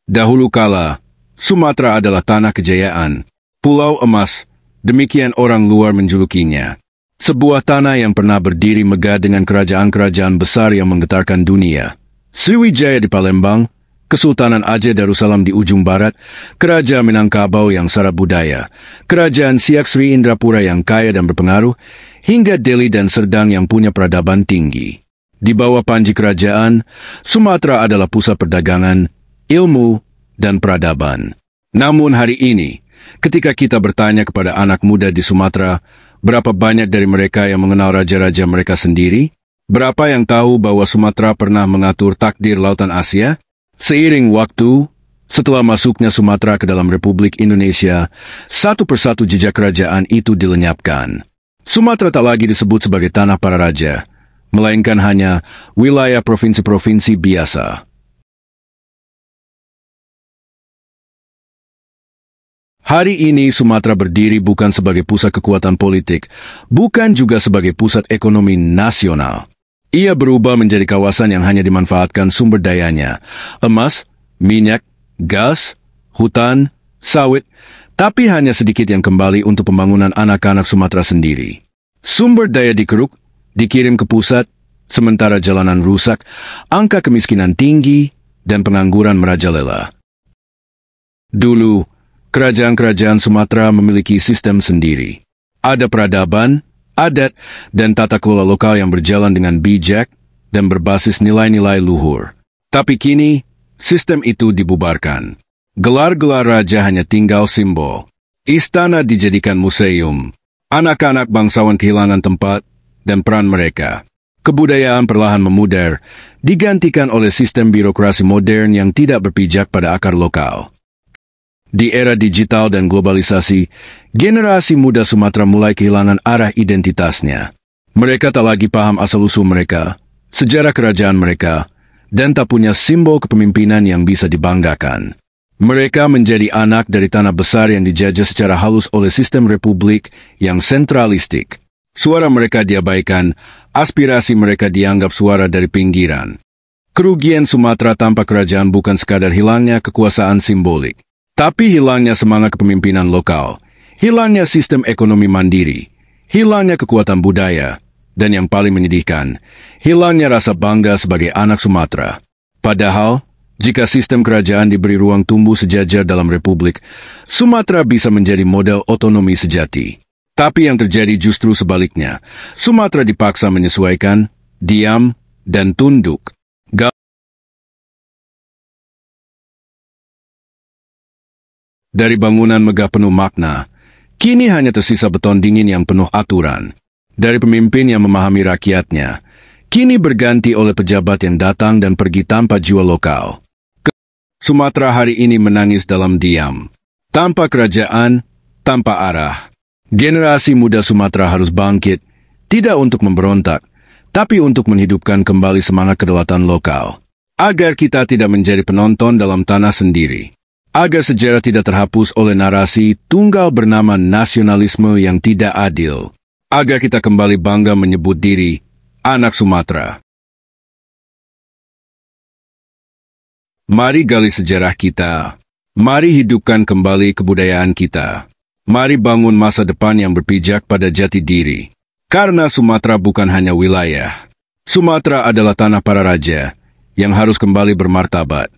Dahulu kala, Sumatera adalah tanah kejayaan, pulau emas, demikian orang luar menjulukinya. Sebuah tanah yang pernah berdiri megah dengan kerajaan-kerajaan besar yang menggetarkan dunia. Sriwijaya di Palembang, Kesultanan Aceh Darussalam di ujung barat, Kerajaan Minangkabau yang syarat budaya, Kerajaan Siak Sri Indrapura yang kaya dan berpengaruh, hingga Delhi dan Serdang yang punya peradaban tinggi. Di bawah panji kerajaan, Sumatera adalah pusat perdagangan, ilmu, dan peradaban. Namun hari ini, ketika kita bertanya kepada anak muda di Sumatera, berapa banyak dari mereka yang mengenal raja-raja mereka sendiri? Berapa yang tahu bahwa Sumatera pernah mengatur takdir Lautan Asia? Seiring waktu, setelah masuknya Sumatera ke dalam Republik Indonesia, satu persatu jejak kerajaan itu dilenyapkan. Sumatera tak lagi disebut sebagai tanah para raja, melainkan hanya wilayah provinsi-provinsi biasa. Hari ini Sumatera berdiri bukan sebagai pusat kekuatan politik, bukan juga sebagai pusat ekonomi nasional. Ia berubah menjadi kawasan yang hanya dimanfaatkan sumber dayanya, emas, minyak, gas, hutan, sawit, tapi hanya sedikit yang kembali untuk pembangunan anak-anak Sumatera sendiri. Sumber daya dikeruk, dikirim ke pusat, sementara jalanan rusak, angka kemiskinan tinggi, dan pengangguran merajalela. Dulu, kerajaan-kerajaan Sumatera memiliki sistem sendiri. Ada peradaban, adat, dan tata kelola lokal yang berjalan dengan bijak dan berbasis nilai-nilai luhur. Tapi kini, sistem itu dibubarkan. Gelar-gelar raja hanya tinggal simbol. Istana dijadikan museum. Anak-anak bangsawan kehilangan tempat dan peran mereka. Kebudayaan perlahan memudar, digantikan oleh sistem birokrasi modern yang tidak berpijak pada akar lokal. Di era digital dan globalisasi, generasi muda Sumatera mulai kehilangan arah identitasnya. Mereka tak lagi paham asal-usul mereka, sejarah kerajaan mereka, dan tak punya simbol kepemimpinan yang bisa dibanggakan. Mereka menjadi anak dari tanah besar yang dijajah secara halus oleh sistem republik yang sentralistik. Suara mereka diabaikan, aspirasi mereka dianggap suara dari pinggiran. Kerugian Sumatera tanpa kerajaan bukan sekadar hilangnya kekuasaan simbolik, tapi hilangnya semangat kepemimpinan lokal, hilangnya sistem ekonomi mandiri, hilangnya kekuatan budaya, dan yang paling menyedihkan, hilangnya rasa bangga sebagai anak Sumatera. Padahal, jika sistem kerajaan diberi ruang tumbuh sejajar dalam republik, Sumatera bisa menjadi model otonomi sejati. Tapi yang terjadi justru sebaliknya. Sumatera dipaksa menyesuaikan, diam, dan tunduk. Dari bangunan megah penuh makna, kini hanya tersisa beton dingin yang penuh aturan. Dari pemimpin yang memahami rakyatnya, kini berganti oleh pejabat yang datang dan pergi tanpa jiwa lokal. Sumatera hari ini menangis dalam diam. Tanpa kerajaan, tanpa arah. Generasi muda Sumatera harus bangkit, tidak untuk memberontak, tapi untuk menghidupkan kembali semangat kedaulatan lokal. Agar kita tidak menjadi penonton dalam tanah sendiri. Agar sejarah tidak terhapus oleh narasi tunggal bernama nasionalisme yang tidak adil. Agar kita kembali bangga menyebut diri anak Sumatera. Mari gali sejarah kita. Mari hidupkan kembali kebudayaan kita. Mari bangun masa depan yang berpijak pada jati diri. Karena Sumatera bukan hanya wilayah. Sumatera adalah tanah para raja yang harus kembali bermartabat.